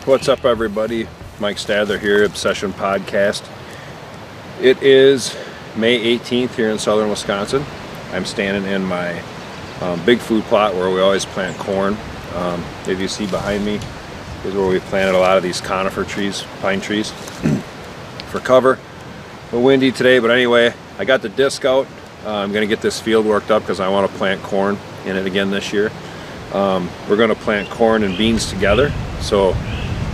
What's up, everybody? Mike Stadler here, Obsession Podcast. It is May 18th here in southern Wisconsin. I'm standing in my big food plot where we always plant corn. If you see behind me is where we planted a lot of these conifer trees, pine trees, for cover. A little windy today, but anyway, I got the disc out. I'm going to get this field worked up because I want to plant corn in it again this year. We're going to plant corn and beans together, so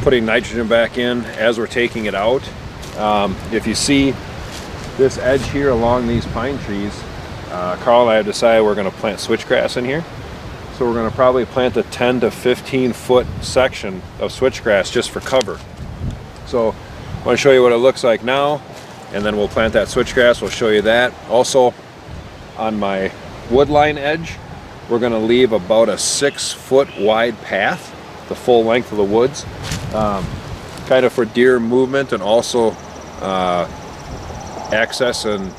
putting nitrogen back in as we're taking it out. If you see this edge here along these pine trees, Carl and I have decided we're going to plant switchgrass in here. So we're going to probably plant a 10 to 15 foot section of switchgrass just for cover. So I want to show you what it looks like now, and then we'll plant that switchgrass. We'll show you that. Also, on my woodline edge, we're going to leave about a 6 foot wide path, the full length of the woods, kind of for deer movement and also access and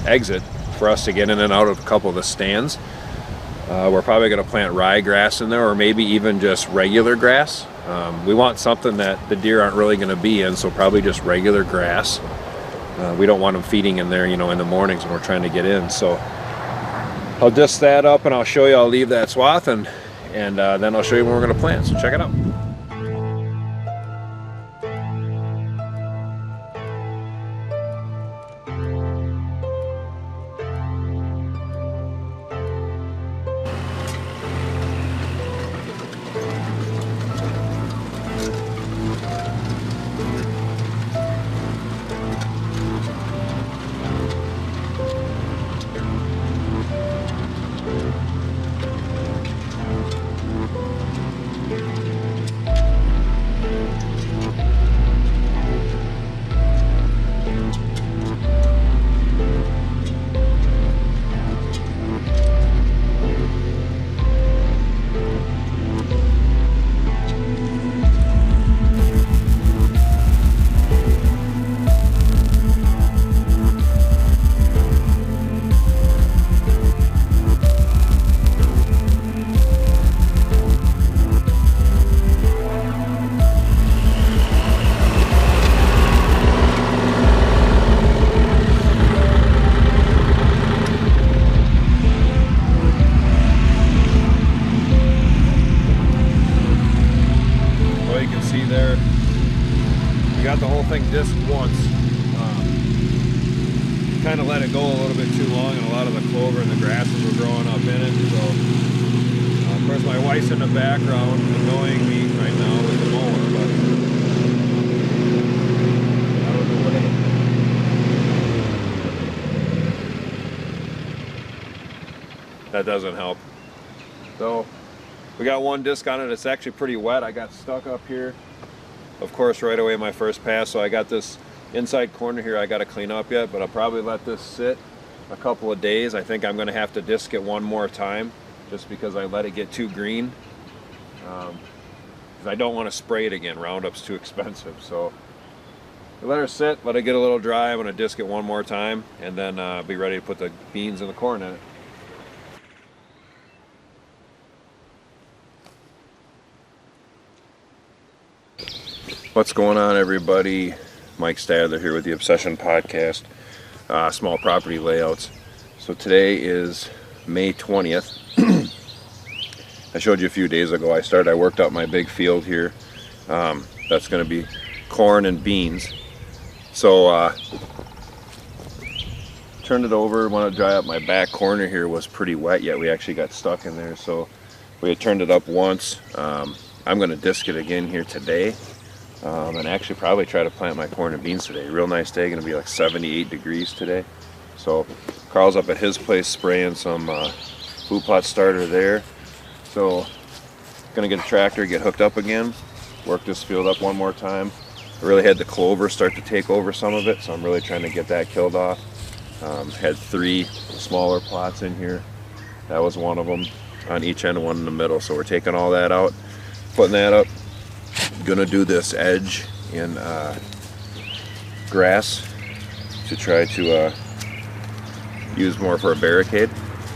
exit for us to get in and out of a couple of the stands. We're probably going to plant ryegrass in there, or maybe even just regular grass. We want something that the deer aren't really going to be in, so probably just regular grass. We don't want them feeding in there, you know, in the mornings when we're trying to get in. So I'll disc that up and I'll show you. I'll leave that swath and then I'll show you when we're going to plant. So check it out. There, we got the whole thing disked once. Kind of let it go a little bit too long, and a lot of the clover and the grasses were growing up in it. So, of course, my wife's in the background annoying me right now with the mower, but out of the way. That doesn't help. So we got one disc on it. It's actually pretty wet. I got stuck up here, of course, right away my first pass. So I got this inside corner here I got to clean up yet, but I'll probably let this sit a couple of days. I think I'm going to have to disc it one more time just because I let it get too green. Because I don't want to spray it again. Roundup's too expensive. So I let her sit, let it get a little dry. I'm going to disc it one more time and then be ready to put the beans and the corn in it. What's going on, everybody? Mike Stadler here with the Obsession Podcast, small property layouts. So today is May 20th. I showed you a few days ago I worked out my big field here. That's going to be corn and beans. So turned it over, want to dry up. My back corner here was pretty wet yet. We actually got stuck in there, so we had turned it up once. I'm going to disc it again here today. And actually probably try to plant my corn and beans today. Real nice day, going to be like 78 degrees today. So Carl's up at his place spraying some food plot starter there. So going to get a tractor, get hooked up again, work this field up one more time. I really had the clover start to take over some of it, so I'm really trying to get that killed off. Had 3 smaller plots in here. That was one of them on each end, one in the middle. So we're taking all that out, putting that up. Gonna do this edge in grass to try to use more for a barricade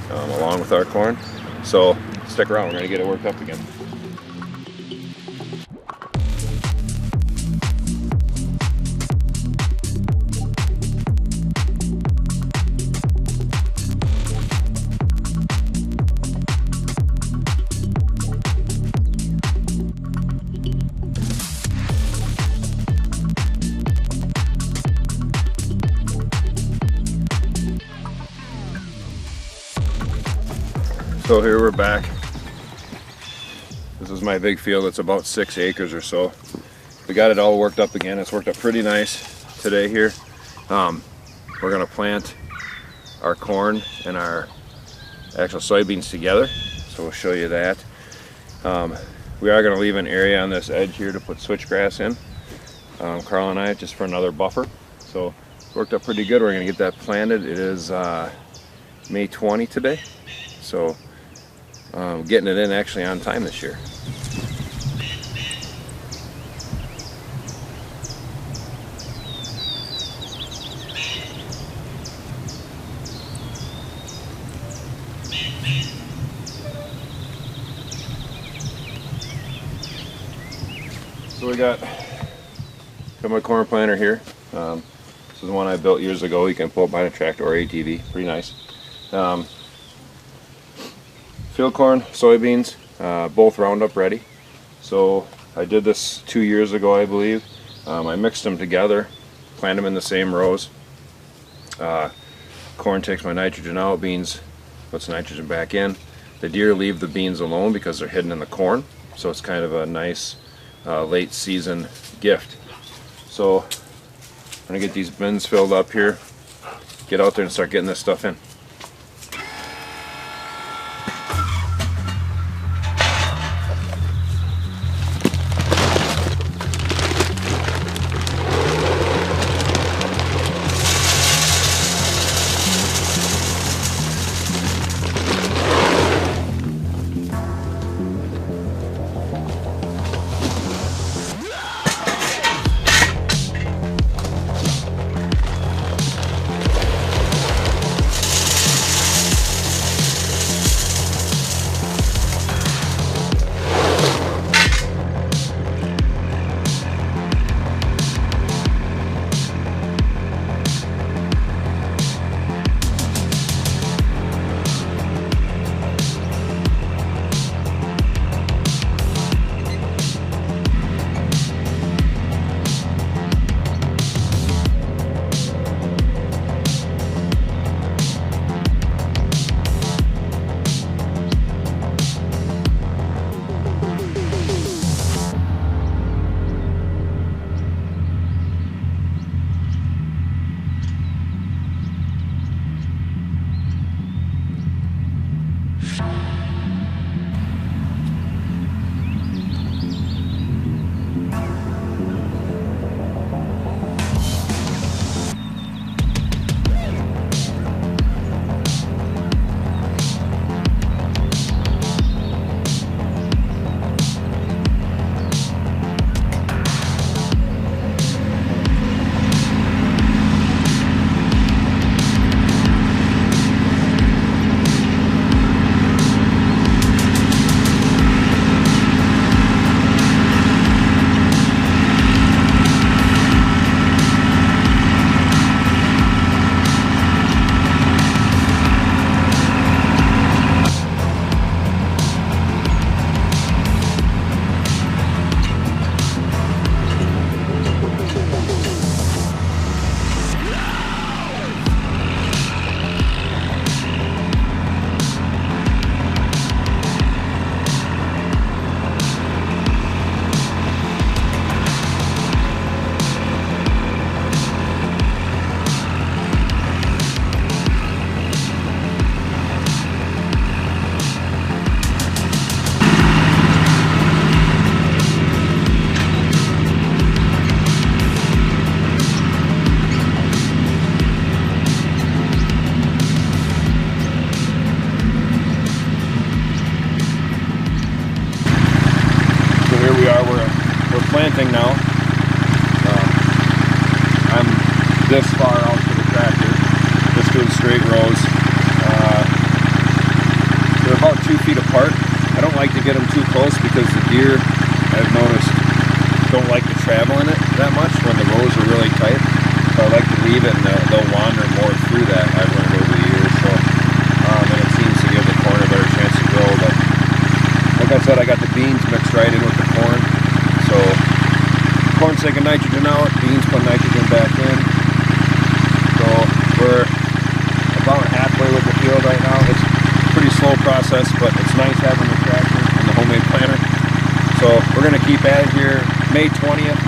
along with our corn. So stick around, we're gonna get it worked up again. So here we're back. This is my big field. It's about 6 acres or so. We got it all worked up again. It's worked up pretty nice today here. We're gonna plant our corn and our actual soybeans together. So we'll show you that. We are gonna leave an area on this edge here to put switchgrass in. Carl and I, just for another buffer. So it's worked up pretty good. We're gonna get that planted. It is May 20 today. So getting it in actually on time this year. So we got my corn planter here. This is the one I built years ago. You can pull it by a tractor or ATV. Pretty nice. Field corn, soybeans, both Roundup ready. So I did this 2 years ago, I believe. I mixed them together, planted them in the same rows. Corn takes my nitrogen out, beans puts nitrogen back in. The deer leave the beans alone because they're hidden in the corn. So it's kind of a nice late season gift. So I'm gonna get these bins filled up here, get out there and start getting this stuff in. Planting now. I'm this far out to the tractor, just doing straight rows. They're about 2 feet apart. I don't like to get them too close because the deer, I've noticed, don't like to travel in it that much when the rows are really tight. So I like to leave it and they'll wander more through that, I've learned over the years. So, and it seems to give the corn a better chance to grow. But like I said, I got the beans mixed right in with the corn. So corn's taking nitrogen out, beans put nitrogen back in. So we're about halfway with the field right now. It's a pretty slow process, but going to keep at it here. May 20th,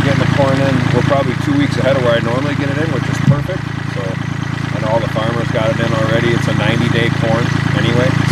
getting the corn in. We're probably 2 weeks ahead of where I normally get it in, which is perfect. So I know all the farmers got it in already. It's a 90-day corn anyway.